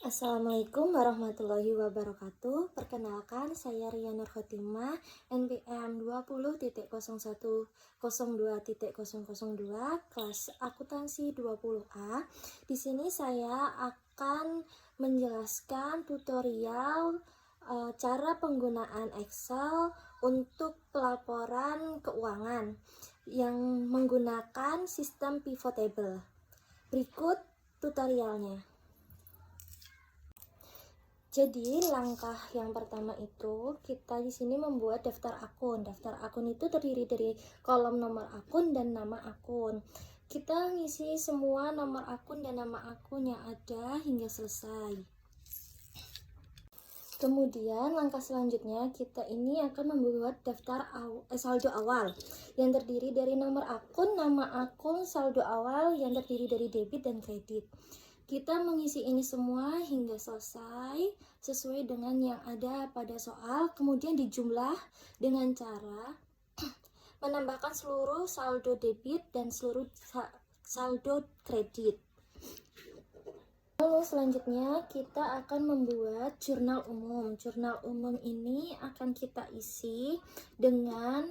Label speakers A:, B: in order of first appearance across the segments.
A: Assalamualaikum warahmatullahi wabarakatuh. Perkenalkan, saya Ria Nur Khotimah, NPM 20.0102.002, kelas akuntansi 20A. Di sini saya akan menjelaskan tutorial cara penggunaan Excel untuk pelaporan keuangan yang menggunakan sistem pivot table. Berikut tutorialnya. Jadi langkah yang pertama itu kita di sini membuat daftar akun. Daftar akun itu terdiri dari kolom nomor akun dan nama akun. Kita ngisi semua nomor akun dan nama akun yang ada hingga selesai. Kemudian langkah selanjutnya kita ini akan membuat daftar saldo awal yang terdiri dari nomor akun, nama akun, saldo awal yang terdiri dari debit dan kredit. Kita mengisi ini semua hingga selesai sesuai dengan yang ada pada soal, kemudian dijumlah dengan cara menambahkan seluruh saldo debit dan seluruh saldo kredit. Lalu selanjutnya kita akan membuat jurnal umum. Jurnal umum ini akan kita isi dengan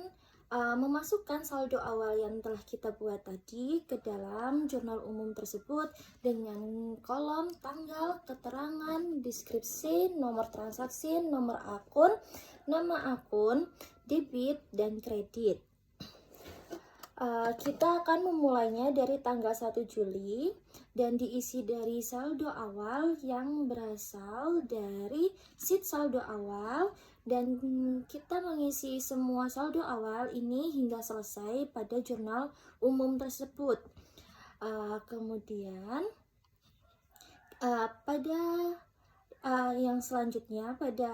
A: memasukkan saldo awal yang telah kita buat tadi ke dalam jurnal umum tersebut dengan kolom tanggal, keterangan, deskripsi, nomor transaksi, nomor akun, nama akun, debit, dan kredit. Kita akan memulainya dari tanggal 1 Juli dan diisi dari saldo awal yang berasal dari sheet saldo awal, dan kita mengisi semua saldo awal ini hingga selesai pada jurnal umum tersebut. Kemudian pada yang selanjutnya, pada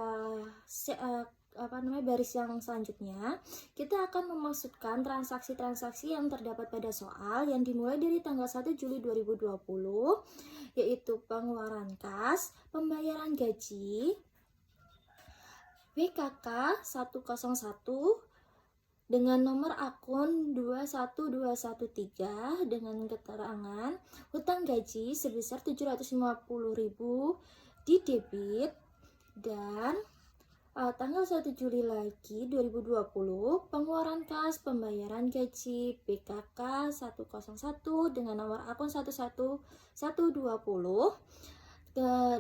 A: baris yang selanjutnya kita akan memasukkan transaksi-transaksi yang terdapat pada soal yang dimulai dari tanggal 1 Juli 2020, yaitu pengeluaran kas, pembayaran gaji, BKK 101 dengan nomor akun 21213 dengan keterangan hutang gaji sebesar 750.000 di debit, dan tanggal 1 Juli lagi 2020 pengeluaran kas, pembayaran gaji, BKK 101 dengan nomor akun 11120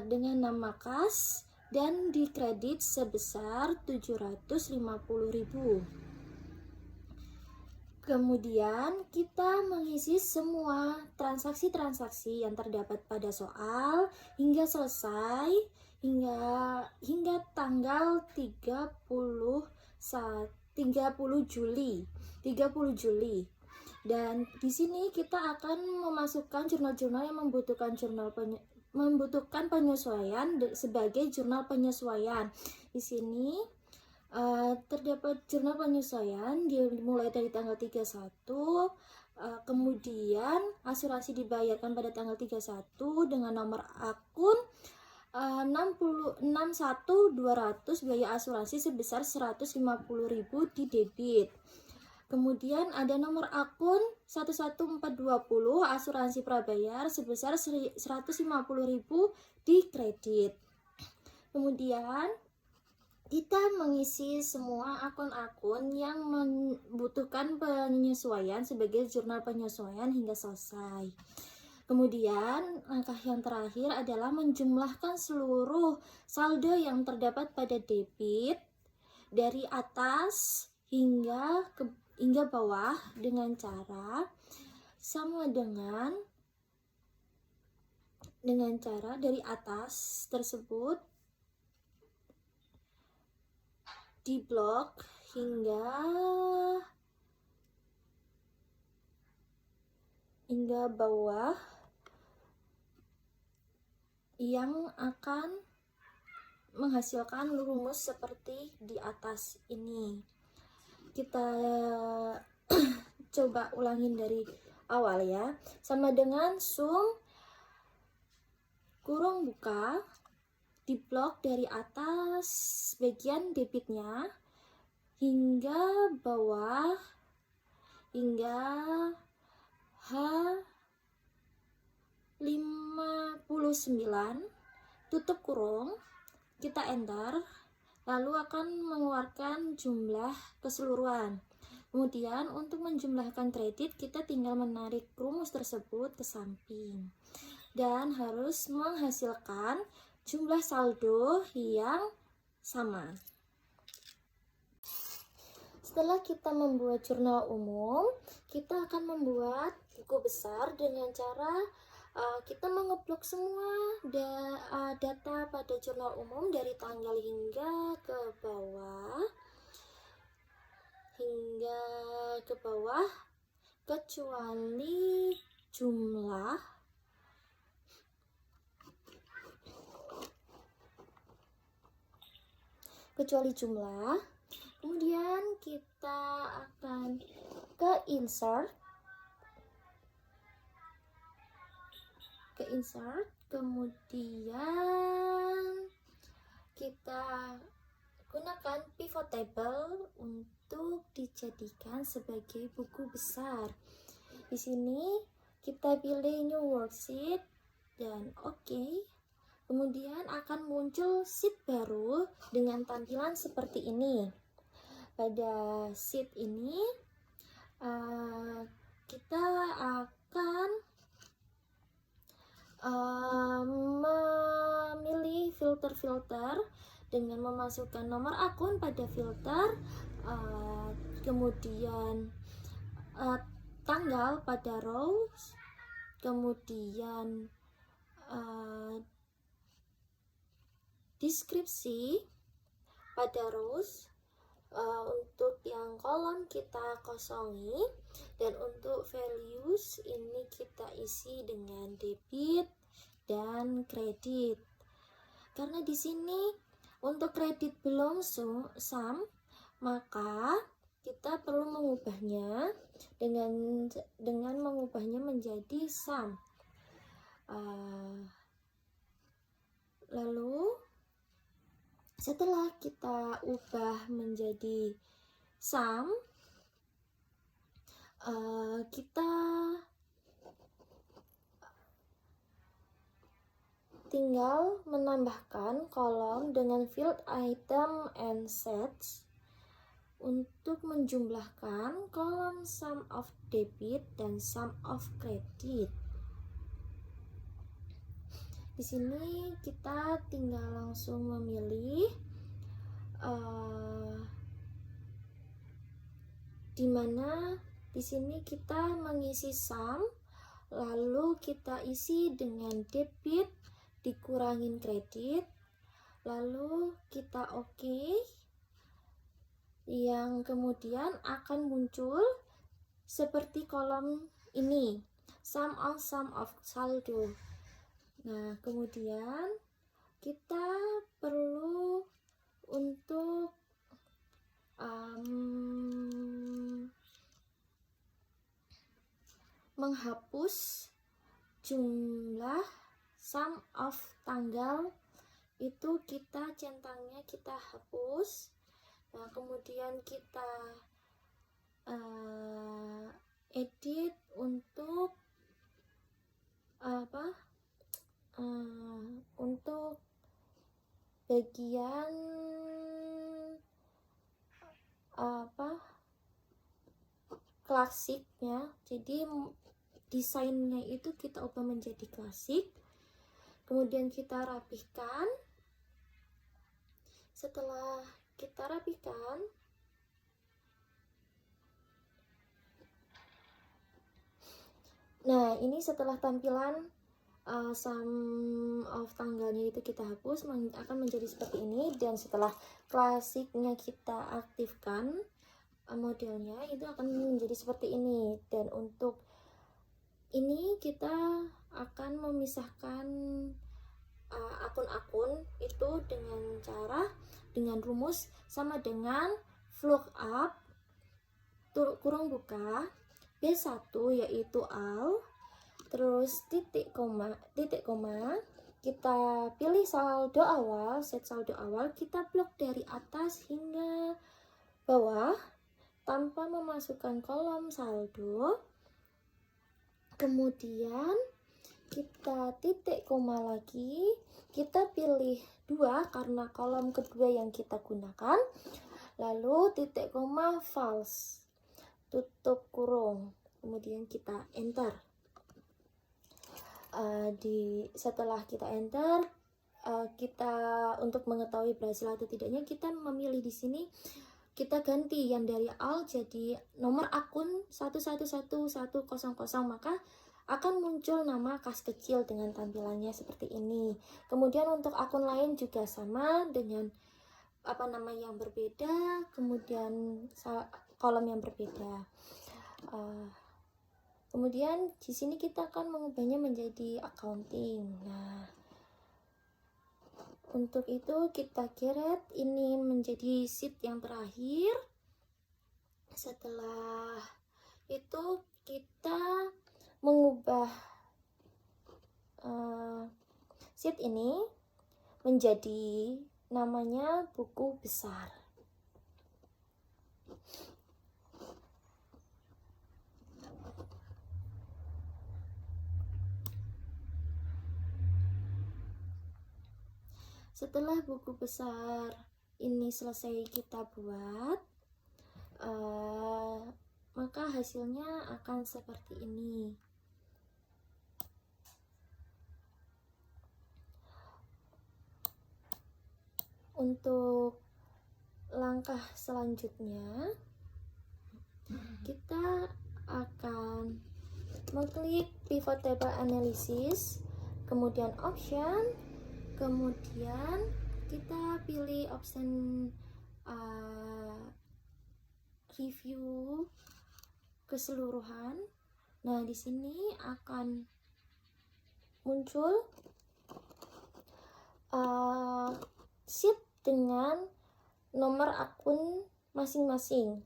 A: dengan nama kas dan dikredit sebesar 750.000. Kemudian kita mengisi semua transaksi-transaksi yang terdapat pada soal hingga selesai hingga tanggal 30 Juli. Dan di sini kita akan memasukkan jurnal-jurnal yang membutuhkan penyesuaian sebagai jurnal penyesuaian. Di sini terdapat jurnal penyesuaian dimulai dari tanggal 31, kemudian asuransi dibayarkan pada tanggal 31 dengan nomor akun 61.200, biaya asuransi sebesar 150.000 di debit. Kemudian ada nomor akun 11420, asuransi prabayar sebesar 150.000 di kredit. Kemudian kita mengisi semua akun-akun yang membutuhkan penyesuaian sebagai jurnal penyesuaian hingga selesai. Kemudian langkah yang terakhir adalah menjumlahkan seluruh saldo yang terdapat pada debit dari atas hingga bawah dengan cara sama dengan cara dari atas tersebut di blok hingga bawah yang akan menghasilkan rumus seperti di atas ini. Kita coba ulangin dari awal ya. Sama dengan sum kurung buka di blok dari atas bagian debitnya hingga bawah hingga H59 tutup kurung, kita enter, lalu akan mengeluarkan jumlah keseluruhan. Kemudian untuk menjumlahkan kredit, kita tinggal menarik rumus tersebut ke samping dan harus menghasilkan jumlah saldo yang sama. Setelah kita membuat jurnal umum, kita akan membuat buku besar dengan cara kita mengeblok semua data pada jurnal umum dari tanggal hingga ke bawah kecuali jumlah kemudian kita akan ke insert, kemudian kita gunakan pivot table untuk dijadikan sebagai buku besar. Di sini kita pilih new worksheet dan oke. Kemudian akan muncul sheet baru dengan tampilan seperti ini. Pada sheet ini kita akan memilih filter-filter dengan memasukkan nomor akun pada filter, kemudian tanggal pada rows, kemudian deskripsi pada rows. Untuk yang kolom kita kosongi, dan untuk values ini kita isi dengan debit dan kredit. Karena di sini untuk kredit belum sum, maka kita perlu mengubahnya dengan mengubahnya menjadi sum. Lalu setelah kita ubah menjadi sum, kita tinggal menambahkan kolom dengan field item and sets untuk menjumlahkan kolom sum of debit dan sum of credit. Di sini kita tinggal langsung memilih di mana di sini kita mengisi sum, lalu kita isi dengan debit dikurangin kredit, lalu kita oke, yang kemudian akan muncul seperti kolom ini, sum of saldo. Nah, kemudian kita perlu untuk menghapus jumlah sum of tanggal, itu kita centangnya kita hapus. Nah, kemudian kita edit untuk untuk bagian klasiknya, jadi desainnya itu kita ubah menjadi klasik, kemudian kita rapihkan. Setelah kita rapihkan, nah ini setelah tampilan sum of tanggalnya itu kita hapus, akan menjadi seperti ini. Dan setelah klasiknya kita aktifkan, modelnya itu akan menjadi seperti ini. Dan untuk ini kita akan memisahkan akun-akun itu dengan rumus sama dengan lookup kurung buka B1 yaitu all, terus titik koma, kita pilih saldo awal, set saldo awal, kita blok dari atas hingga bawah tanpa memasukkan kolom saldo. Kemudian kita titik koma lagi, kita pilih 2 karena kolom kedua yang kita gunakan, lalu titik koma false, tutup kurung, kemudian kita enter. Setelah kita enter, kita untuk mengetahui berhasil atau tidaknya, kita memilih di sini, kita ganti yang dari al jadi nomor akun 111100, maka akan muncul nama kas kecil dengan tampilannya seperti ini. Kemudian untuk akun lain juga sama dengan nama yang berbeda, kemudian kolom yang berbeda. Kemudian di sini kita akan mengubahnya menjadi accounting. Nah, untuk itu kita create ini menjadi sheet yang terakhir. Setelah itu kita mengubah sheet ini menjadi namanya buku besar. Setelah buku besar ini selesai kita buat, maka hasilnya akan seperti ini. Untuk langkah selanjutnya, kita akan mengklik pivot table analysis, kemudian option, kemudian kita pilih option review keseluruhan. Nah, di sini akan muncul sheet dengan nomor akun masing-masing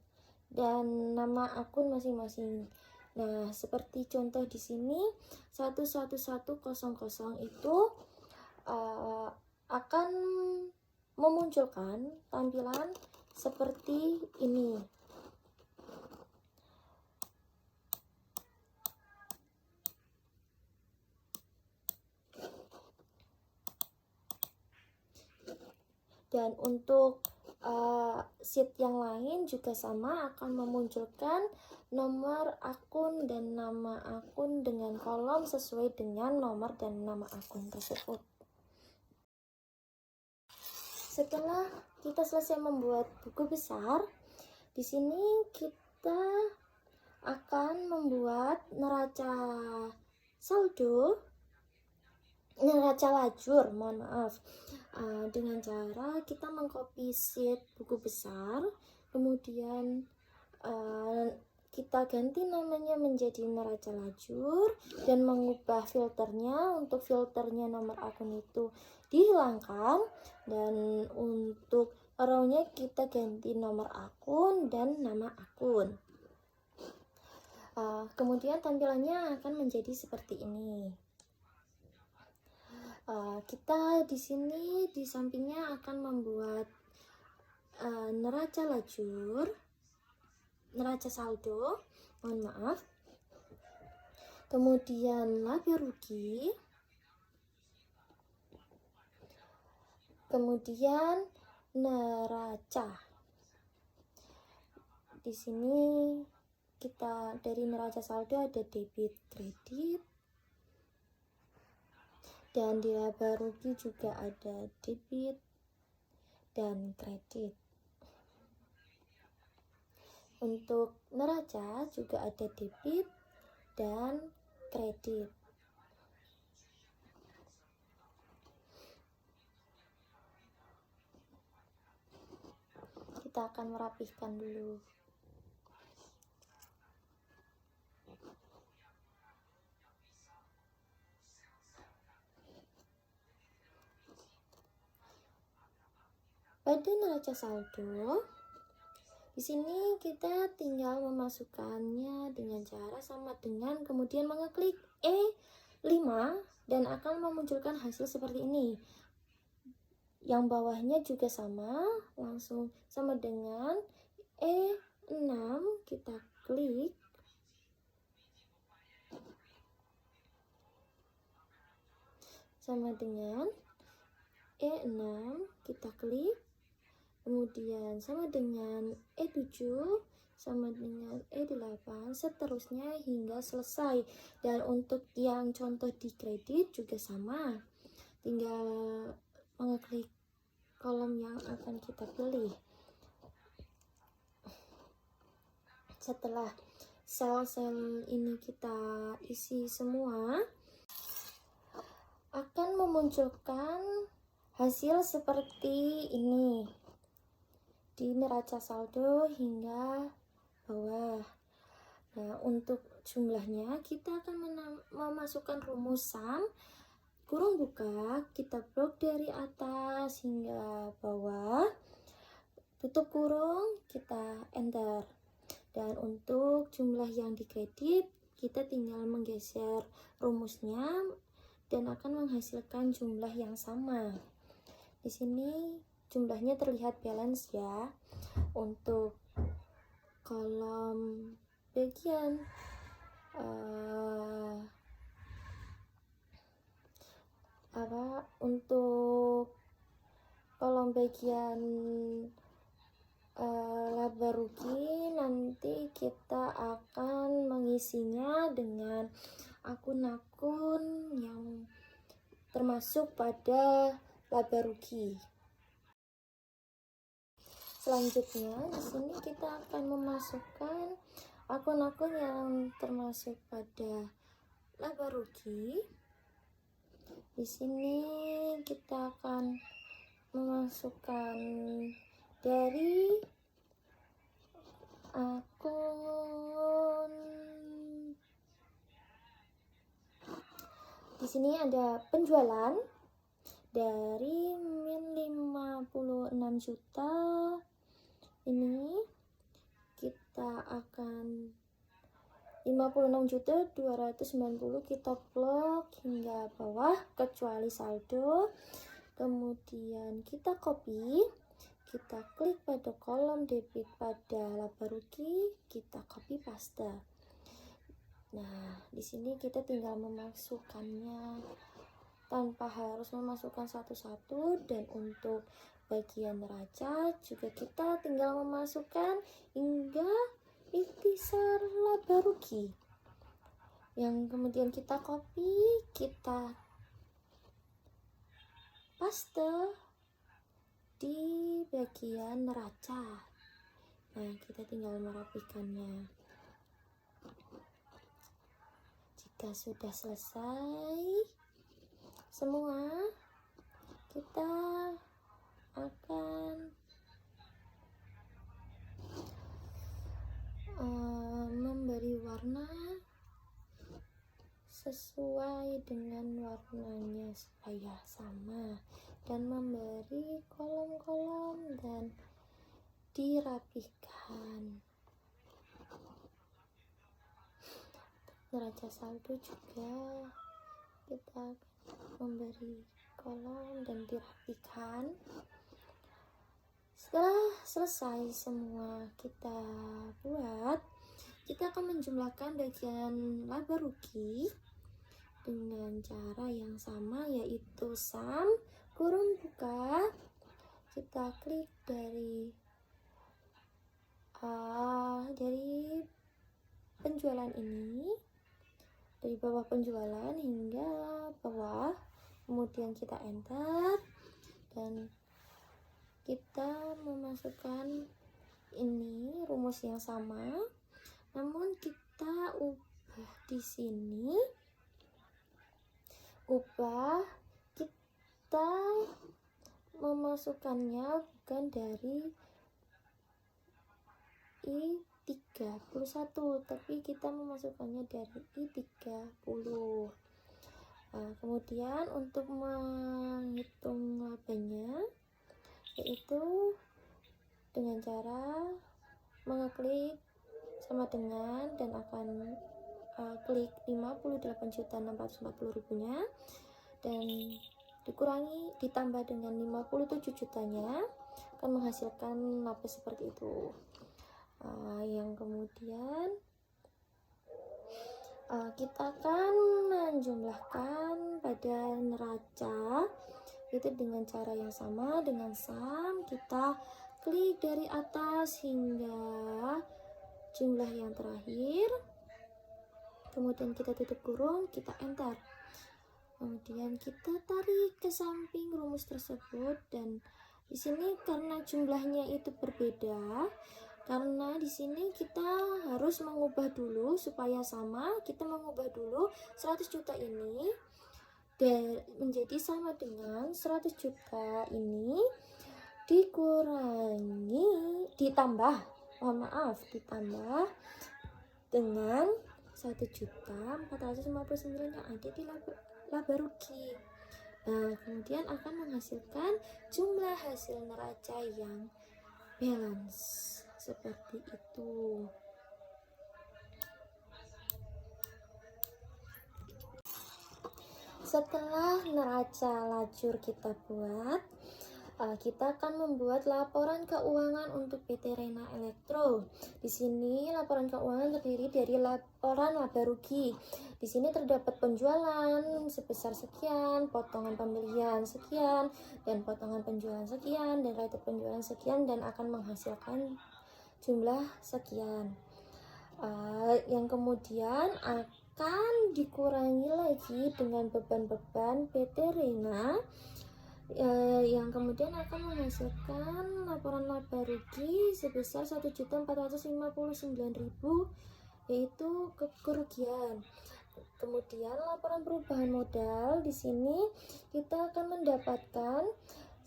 A: dan nama akun masing-masing. Nah, seperti contoh di sini 11100 itu akan memunculkan tampilan seperti ini. Dan untuk sheet yang lain juga sama, akan memunculkan nomor akun dan nama akun dengan kolom sesuai dengan nomor dan nama akun tersebut. Setelah kita selesai membuat buku besar, di sini kita akan membuat neraca saldo, neraca lajur, dengan cara kita mengcopy sheet buku besar, kemudian kita ganti namanya menjadi neraca lajur dan mengubah filternya. Untuk filternya nomor akun itu dihilangkan, dan untuk row-nya kita ganti nomor akun dan nama akun. Kemudian tampilannya akan menjadi seperti ini. Kita di sini di sampingnya akan membuat neraca lajur, neraca saldo, kemudian laba rugi, kemudian neraca. Di sini kita dari neraca saldo ada debit, kredit, dan di laba rugi juga ada debit dan kredit. Untuk neraca juga ada debit dan kredit. Kita akan merapihkan dulu. Pada neraca saldo, di sini kita tinggal memasukkannya dengan cara sama dengan kemudian mengeklik E5 dan akan memunculkan hasil seperti ini. Yang bawahnya juga sama, langsung sama dengan E6, kita klik. sama dengan E6, kita klik, kemudian sama dengan E7, sama dengan E8, seterusnya hingga selesai. Dan untuk yang contoh di kredit juga sama, tinggal mengeklik kolom yang akan kita pilih. Setelah sel-sel ini kita isi semua, akan memunculkan hasil seperti ini di neraca saldo hingga bawah. Nah, untuk jumlahnya kita akan memasukkan rumus sum kurung buka, kita blok dari atas hingga bawah, tutup kurung, kita enter. Dan untuk jumlah yang dikredit, kita tinggal menggeser rumusnya dan akan menghasilkan jumlah yang sama. Di sini jumlahnya terlihat balance ya. Untuk kolom bagian untuk kolom bagian laba rugi nanti kita akan mengisinya dengan akun-akun yang termasuk pada laba rugi. Selanjutnya di sini kita akan memasukkan akun-akun yang termasuk pada laba rugi. Di sini kita akan memasukkan dari akun, di sini ada penjualan dari min 56 juta. Ini kita akan 56.290 kita blok hingga bawah kecuali saldo. Kemudian kita copy, kita klik pada kolom debit pada laba rugi, kita copy paste. Nah, di sini kita tinggal memasukkannya tanpa harus memasukkan satu-satu. Dan untuk bagian neraca juga kita tinggal memasukkan hingga intisar laba rugi yang kemudian kita copy, kita paste di bagian neraca. Nah, kita tinggal merapikannya. Jika sudah selesai semua, kita akan memberi warna sesuai dengan warnanya supaya sama, dan memberi kolom-kolom dan dirapikan. Neraca saldo juga kita memberi kolom dan dirapikan. Setelah selesai semua kita buat, kita akan menjumlahkan bagian laba rugi dengan cara yang sama, yaitu sum kurung buka. Kita klik dari penjualan ini, dari bawah penjualan hingga bawah, kemudian kita enter dan kita memasukkan ini rumus yang sama, namun kita ubah di sini, kita memasukkannya bukan dari I31, tapi kita memasukkannya dari I30. Kemudian untuk menghitung labanya, yaitu dengan cara mengeklik sama dengan dan akan klik 58.640.000 nya dan dikurangi ditambah dengan 57 jutanya akan menghasilkan laba seperti itu. Yang kemudian Kita akan menjumlahkan pada neraca itu dengan cara yang sama, dengan sum. Kita klik dari atas hingga jumlah yang terakhir, kemudian kita tutup kurung, kita enter, kemudian kita tarik ke samping rumus tersebut. Dan di sini karena jumlahnya itu berbeda, karena di sini kita harus mengubah dulu supaya sama. Kita mengubah dulu 100 juta ini menjadi sama dengan 100 juta ini ditambah dengan 1.459.000 yang ada di laba rugi. Nah, kemudian akan menghasilkan jumlah hasil neraca yang balance seperti itu. Setelah neraca lajur kita buat, kita akan membuat laporan keuangan untuk PT Rena Elektro. Di sini laporan keuangan terdiri dari laporan laba rugi. Di sini terdapat penjualan sebesar sekian, potongan pembelian sekian, dan potongan penjualan sekian, dan rated penjualan sekian, dan akan menghasilkan jumlah sekian. Yang kemudian akan dikurangi lagi dengan beban-beban PT Rena, yang kemudian akan menghasilkan laporan laba rugi sebesar 1.459.000, yaitu kerugian. Kemudian laporan perubahan modal, di sini kita akan mendapatkan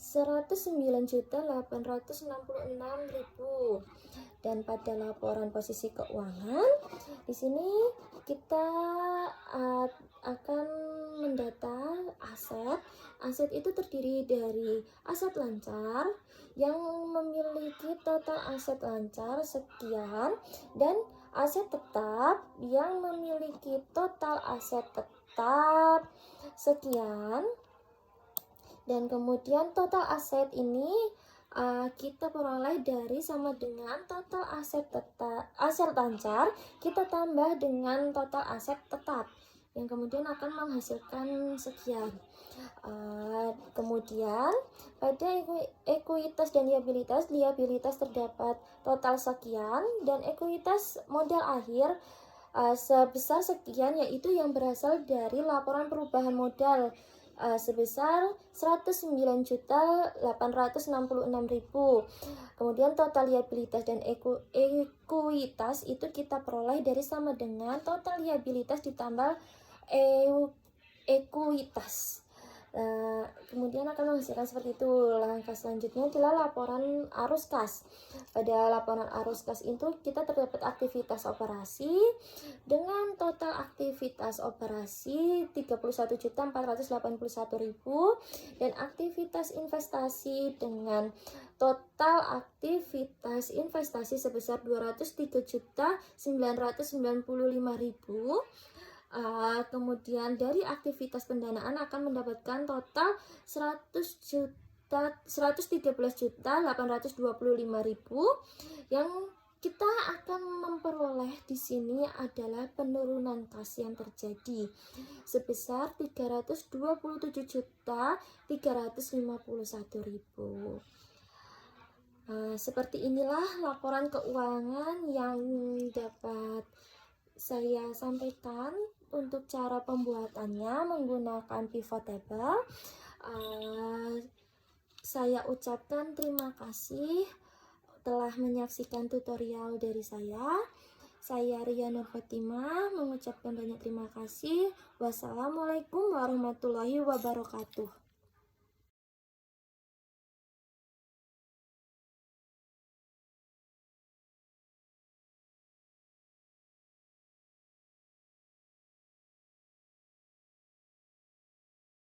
A: 109.866.000. Dan pada laporan posisi keuangan, di sini kita akan mendata aset. Aset itu terdiri dari aset lancar yang memiliki total aset lancar sekian, dan aset tetap yang memiliki total aset tetap sekian. Dan kemudian total aset ini kita peroleh dari sama dengan total aset lancar kita tambah dengan total aset tetap, yang kemudian akan menghasilkan sekian. Kemudian pada ekuitas dan liabilitas terdapat total sekian, dan ekuitas modal akhir sebesar sekian, yaitu yang berasal dari laporan perubahan modal sebesar 109.866.000. Kemudian total liabilitas dan ekuitas itu kita peroleh dari sama dengan total liabilitas ditambah ekuitas. Kemudian akan menghasilkan seperti itu. Langkah selanjutnya adalah laporan arus kas. Pada laporan arus kas itu kita terdapat aktivitas operasi dengan total aktivitas operasi 31.481.000, dan aktivitas investasi dengan total aktivitas investasi sebesar 203.995.000. Kemudian dari aktivitas pendanaan akan mendapatkan total 113.825.000. Yang kita akan memperoleh di sini adalah penurunan kas yang terjadi sebesar 327.351.000. Seperti inilah laporan keuangan yang dapat saya sampaikan untuk cara pembuatannya menggunakan pivot table. Saya ucapkan terima kasih telah menyaksikan tutorial dari saya. Saya Ria Nur Fatimah mengucapkan banyak terima kasih. Wassalamualaikum warahmatullahi wabarakatuh.